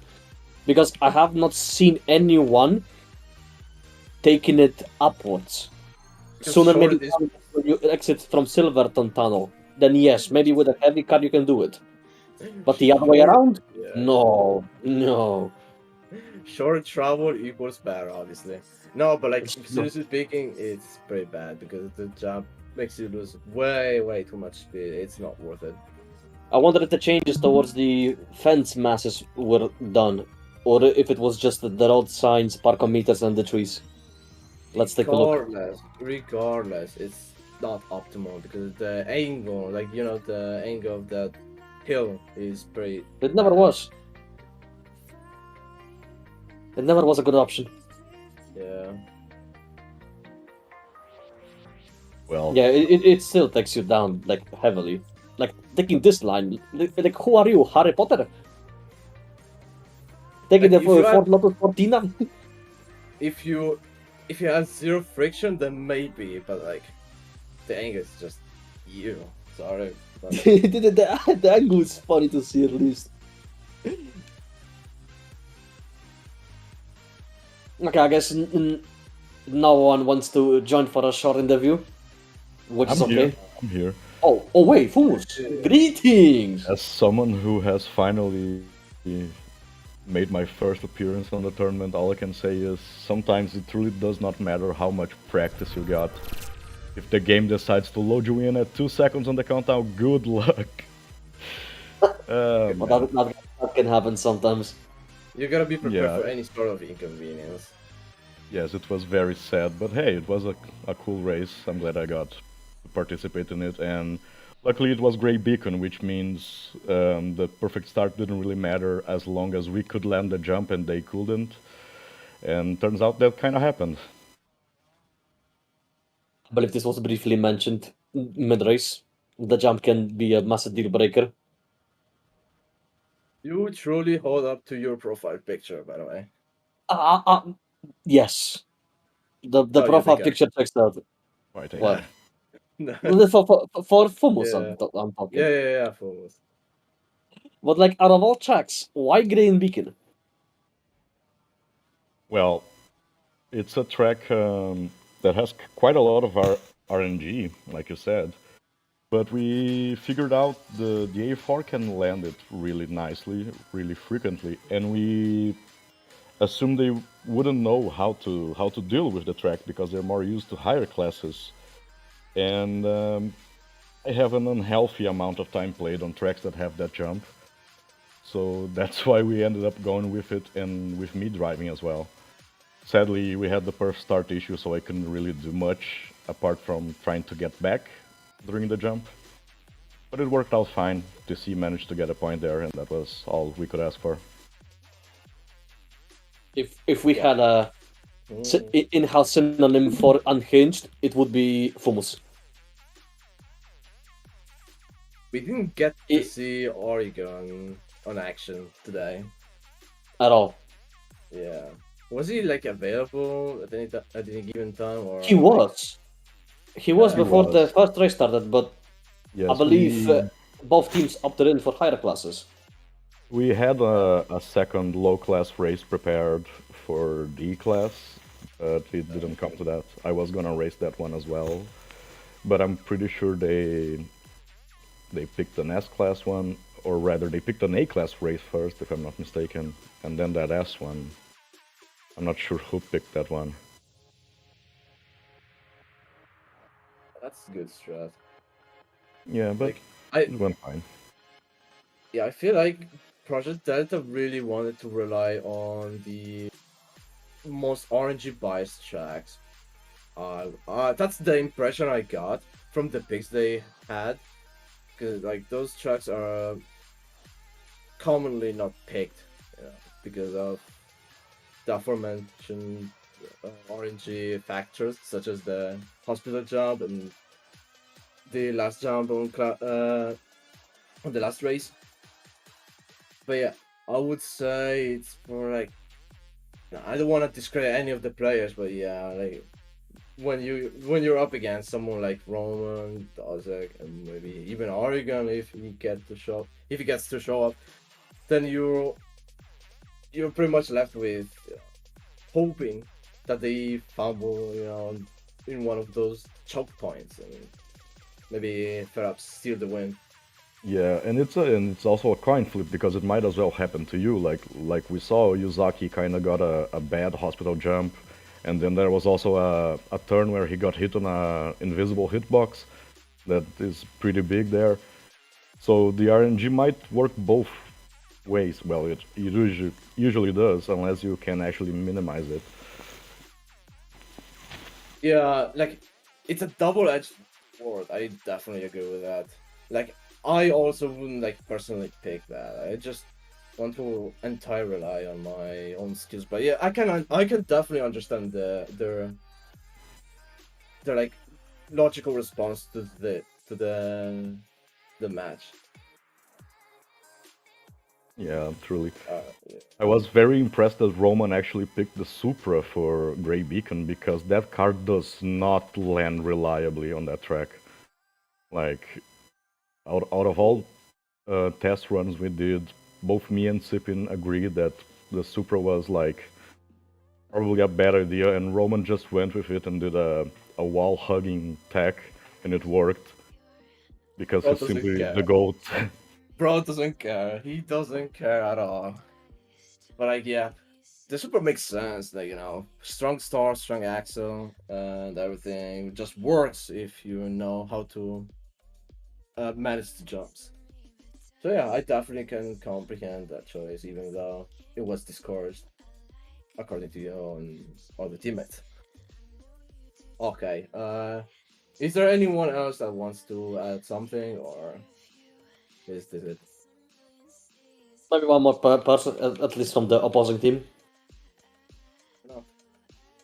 Speaker 2: Because I have not seen anyone taking it upwards.
Speaker 4: Because
Speaker 2: Sooner
Speaker 4: short
Speaker 2: maybe
Speaker 4: is-
Speaker 2: when you exit from Silverton Tunnel. Then yes, maybe with a heavy car you can do it. But the other way
Speaker 4: short-
Speaker 2: around?
Speaker 4: Yeah.
Speaker 2: No.
Speaker 4: Short travel equals bad, obviously. No, but like seriously speaking, it's pretty bad because the jump makes you lose way too much speed. It's not worth it.
Speaker 2: I wonder if the changes towards the fence masses were done, or if it was just the road signs, parkometers, and the trees. Let's take a look.
Speaker 4: Regardless, it's not optimal because the angle, like the angle of that hill is pretty.
Speaker 2: It never was. It never was a good option.
Speaker 4: Yeah.
Speaker 5: Well,
Speaker 2: Yeah, it still takes you down, like, heavily. Like, taking this line, like who are you, Harry Potter? Taking
Speaker 4: Like,
Speaker 2: the
Speaker 4: if you
Speaker 2: Ford Lotus Cortina?
Speaker 4: If you have zero friction, then maybe, but like the angle is just you. Sorry. But...
Speaker 2: the angle is funny to see at least. Okay, I guess no one wants to join for a short interview, which is okay.
Speaker 5: I'm here.
Speaker 2: Oh wait, Fools! Greetings!
Speaker 5: As someone who has finally made my first appearance on the tournament, all I can say is sometimes it really does not matter how much practice you got. If the game decides to load you in at 2 seconds on the countdown, good luck.
Speaker 2: Well, that can happen sometimes.
Speaker 4: You gotta be prepared
Speaker 5: Yeah.
Speaker 4: for any sort of inconvenience.
Speaker 5: Yes, it was very sad, but hey, it was a cool race. I'm glad I got to participate in it, and luckily it was Grey Beacon, which means the perfect start didn't really matter as long as we could land the jump and they couldn't. And turns out that kind of happened.
Speaker 2: I believe this was briefly mentioned mid-race. The jump can be a massive deal breaker.
Speaker 4: You truly hold up to your profile picture, by the way.
Speaker 2: Yes. The
Speaker 4: Oh,
Speaker 2: profile
Speaker 4: yeah,
Speaker 2: picture checks out.
Speaker 5: Right,
Speaker 2: What?
Speaker 4: No.
Speaker 2: For Fumos,
Speaker 4: Yeah.
Speaker 2: I'm talking.
Speaker 4: Yeah, Fools.
Speaker 2: But like, out of all tracks, why Grey and Beacon?
Speaker 5: Well, it's a track that has quite a lot of RNG, like you said. But we figured out the A4 can land it really nicely, really frequently, and we assumed they wouldn't know how to deal with the track because they're more used to higher classes. And I have an unhealthy amount of time played on tracks that have that jump. So that's why we ended up going with it and with me driving as well. Sadly, we had the perf start issue, so I couldn't really do much apart from trying to get back during the jump. But it worked out fine. TC managed to get a point there, and that was all we could ask for.
Speaker 2: If we had a in-house synonym for unhinged, it would be Fumos.
Speaker 4: We didn't get to see ARIEUGON on action today.
Speaker 2: At all.
Speaker 4: Yeah. Was he like available at any given time, or
Speaker 2: He was. He was
Speaker 5: He
Speaker 2: before
Speaker 5: was.
Speaker 2: the first race started, but
Speaker 5: Yes,
Speaker 2: I believe both teams opted in for higher classes.
Speaker 5: we had a second low-class race prepared for the E-class, but it didn't come to that. I was gonna race that one as well, but I'm pretty sure they picked an S-class one, or rather they picked an A-class race first, if I'm not mistaken, and then that S one. I'm not sure who picked that one.
Speaker 4: that's a good strat.
Speaker 5: Yeah, but
Speaker 4: Like,
Speaker 5: it went fine.
Speaker 4: Yeah, I feel like Project Delta really wanted to rely on the most RNG biased tracks. That's the impression I got from the picks they had, because like those trucks are commonly not picked, because of the aforementioned RNG factors, such as the hospital jump and the last jump on the last race. But yeah, I would say it's for like, I don't want to discredit any of the players, but yeah, like when you're up against someone like Roman, Doziac, and maybe even ARIEUGON, if he gets to show up, then you're pretty much left with hoping that they fumble, in one of those choke points and maybe perhaps steal the win.
Speaker 5: Yeah, and it's also a coin flip because it might as well happen to you. Like we saw, YUZAKI kind of got a bad hospital jump, and then there was also a turn where he got hit on a invisible hitbox that is pretty big there. So the RNG might work both ways. Well, it usually does, unless you can actually minimize it.
Speaker 4: Yeah, like it's a double-edged sword. I definitely agree with that. Like I also wouldn't like personally pick that. I just want to entirely rely on my own skills. But yeah, I can definitely understand their like logical response to the match.
Speaker 5: Yeah, truly.
Speaker 4: Yeah.
Speaker 5: I was very impressed that Roman actually picked the Supra for Grey Beacon because that car does not land reliably on that track. Like, out of all test runs we did, both me and tcSippin agreed that the Supra was like probably a bad idea, and Roman just went with it and did a wall hugging tech, and it worked because
Speaker 4: Bro
Speaker 5: he's
Speaker 4: doesn't
Speaker 5: simply
Speaker 4: care.
Speaker 5: the GOAT.
Speaker 4: Bro doesn't care. He doesn't care at all. But like, yeah, the Supra makes sense. Like, strong start, strong axle, and everything just works if you know how to manage the jumps. So yeah, I definitely can comprehend that choice, even though it was discouraged, according to you and all the teammates. Okay. Is there anyone else that wants to add something, or is this it?
Speaker 2: Maybe one more person, at least from the opposing team.
Speaker 4: No.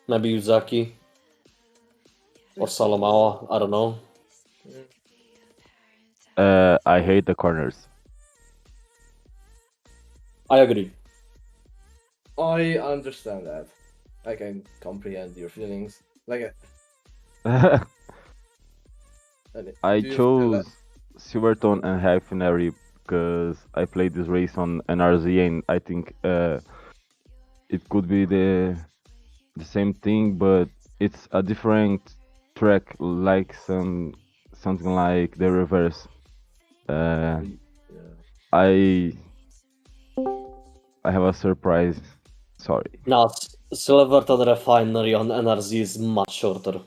Speaker 2: Maybe YUZAKI or SALOMAO, I don't know.
Speaker 6: I hate the corners.
Speaker 2: I agree.
Speaker 4: I understand that. I can comprehend your feelings. Like,
Speaker 6: I
Speaker 4: do you feel
Speaker 6: chose Silvertone and Refinery because I played this race on NRZ, and I think it could be the same thing, but it's a different track, like something like the reverse.
Speaker 4: yeah.
Speaker 6: I have a surprise. Sorry.
Speaker 2: No, Silverton Refinery on NRZ is much shorter.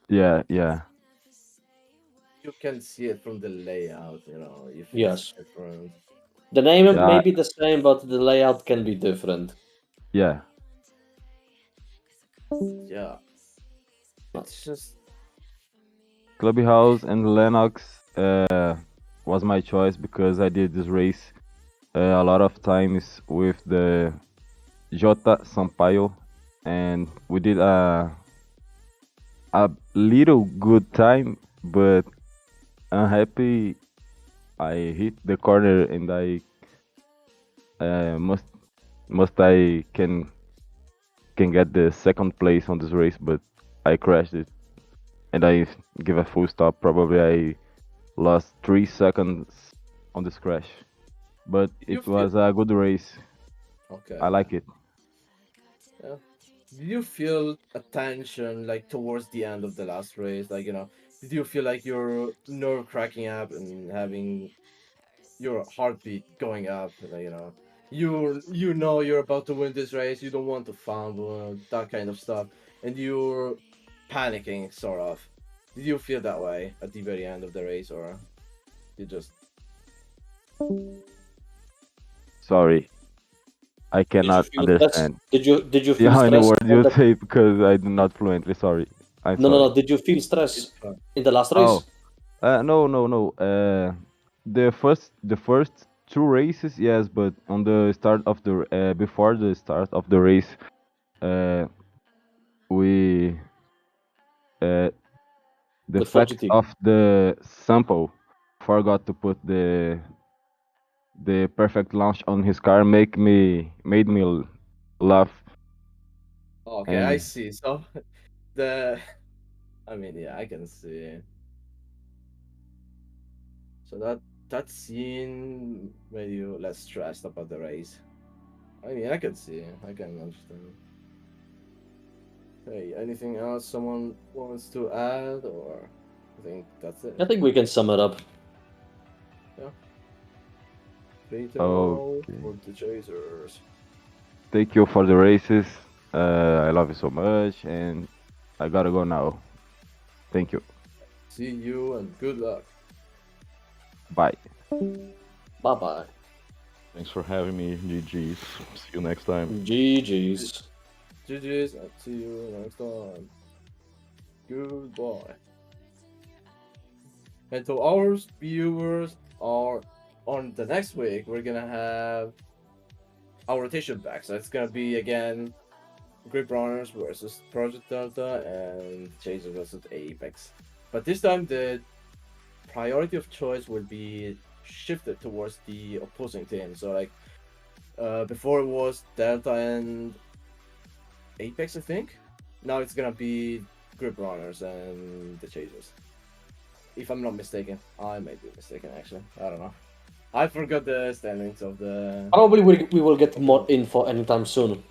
Speaker 6: Yeah.
Speaker 4: You can see it from the layout, if
Speaker 2: Yes.
Speaker 4: it's different.
Speaker 2: The name
Speaker 6: Yeah.
Speaker 2: may be the same, but the layout can be different.
Speaker 6: Yeah.
Speaker 4: Yeah. It's just
Speaker 6: Clubhouse and Lennox was my choice because I did this race a lot of times with the TcSamplle, and we did a little good time, but unhappy. I hit the corner and I must I can get the second place on this race, but I crashed it and I give a full stop. Probably I lost 3 seconds on this crash, but it was a good race.
Speaker 4: okay.
Speaker 6: I like it.
Speaker 4: Yeah. Did you feel a tension like towards the end of the last race? Like, did you feel like your nerve cracking up and having your heartbeat going up? Like, you're about to win this race. You don't want to fumble, that kind of stuff, and you're panicking, sort of. Did you feel that way at the very end of the race, or you just?
Speaker 6: Sorry. I
Speaker 2: Did you
Speaker 6: cannot
Speaker 2: feel stress?
Speaker 6: understand.
Speaker 2: Did you feel
Speaker 6: Yeah, any
Speaker 2: stress
Speaker 6: word
Speaker 2: on
Speaker 6: you
Speaker 2: the...
Speaker 6: say because I do not fluently. Sorry. I'm
Speaker 2: No, no,
Speaker 6: sorry.
Speaker 2: no. Did you feel
Speaker 4: It's
Speaker 2: stress
Speaker 4: fun.
Speaker 2: in the last
Speaker 6: Oh,
Speaker 2: race?
Speaker 6: no. The first two races, yes, but on the start of the before the start of the race, uh, we uh, the
Speaker 2: The
Speaker 6: fact
Speaker 2: 4GT.
Speaker 6: of the sample forgot to put the perfect launch on his car made me laugh.
Speaker 4: Okay, I
Speaker 6: And
Speaker 4: see. So the, I mean, yeah, I can see. So that scene made you less stressed about the race. I mean, I can see. I can understand. Hey, anything else someone wants to add, or I think that's it.
Speaker 2: I think we can sum it up.
Speaker 4: Yeah. 3-0
Speaker 6: okay,
Speaker 4: for the Chasers.
Speaker 6: thank you for the races. I love you so much, and I gotta go now. Thank you.
Speaker 4: See you and good luck.
Speaker 6: Bye.
Speaker 2: Bye bye.
Speaker 5: Thanks for having me. GG's. See you next time.
Speaker 2: GG's.
Speaker 4: GG's and see you next time. Goodbye. And to our viewers, are on the next week we're gonna have our rotation back. So it's gonna be again Grip Runners versus Project Delta and Chaser versus Apex. But this time the priority of choice will be shifted towards the opposing team. So like before it was Delta and Apex, I think. Now it's gonna be Grip Runners and the Chasers. If I'm not mistaken. I may be mistaken actually. I don't know. I forgot the standings of the...
Speaker 2: Probably we will get more info anytime soon.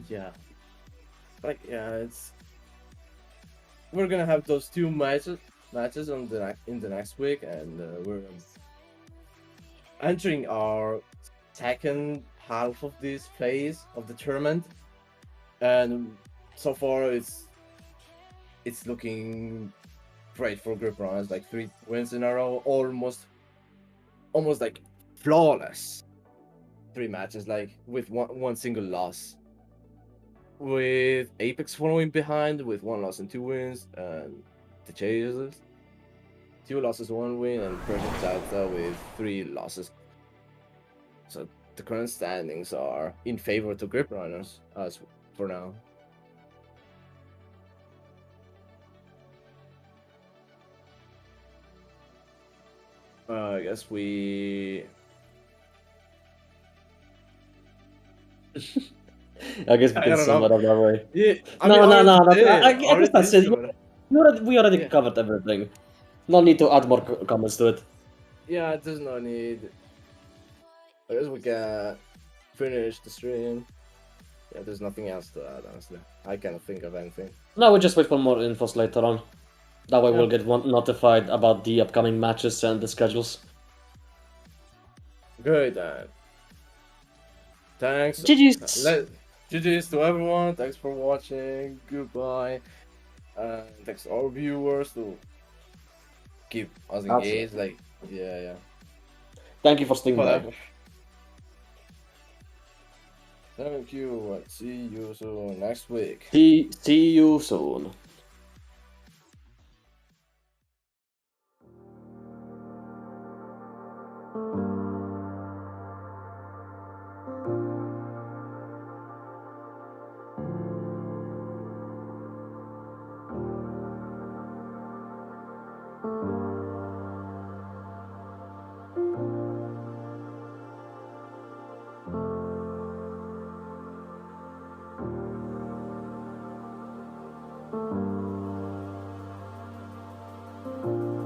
Speaker 4: Yeah. Like, yeah, it's... We're gonna have those two matches on in the next week, and we're entering our second half of this phase of the tournament. And so far it's looking great for Grip Runners, like 3 wins in a row, almost like flawless 3 matches, like with one single loss. With Apex following behind with 1 loss and 2 wins, and the Chasers 2 losses, 1 win, and Project Delta with 3 losses. So the current standings are in favor to Grip Runners as for now. I guess we...
Speaker 2: I guess we
Speaker 4: I
Speaker 2: can
Speaker 4: don't
Speaker 2: sum
Speaker 4: know.
Speaker 2: it up that way.
Speaker 4: Yeah, I
Speaker 2: No,
Speaker 4: mean,
Speaker 2: no, no,
Speaker 4: already
Speaker 2: no.
Speaker 4: did.
Speaker 2: I guess
Speaker 4: Already
Speaker 2: that's
Speaker 4: did
Speaker 2: it.
Speaker 4: sum it up.
Speaker 2: We already
Speaker 4: Yeah.
Speaker 2: covered everything. No need to add more comments to it.
Speaker 4: Yeah, there's no need. I guess we can finish the stream. Yeah, there's nothing else to add, honestly. I cannot think of anything.
Speaker 2: No, we'll just wait for more infos later on. That way
Speaker 4: Yeah.
Speaker 2: we'll get notified about the upcoming matches and the schedules.
Speaker 4: Good then. Thanks.
Speaker 2: GG's.
Speaker 4: GG's to everyone. Thanks for watching. Goodbye. And thanks to our viewers to keep us engaged. Like, yeah.
Speaker 2: Thank you for staying by.
Speaker 4: Whatever. Thank you, and see you soon next week.
Speaker 2: See you soon.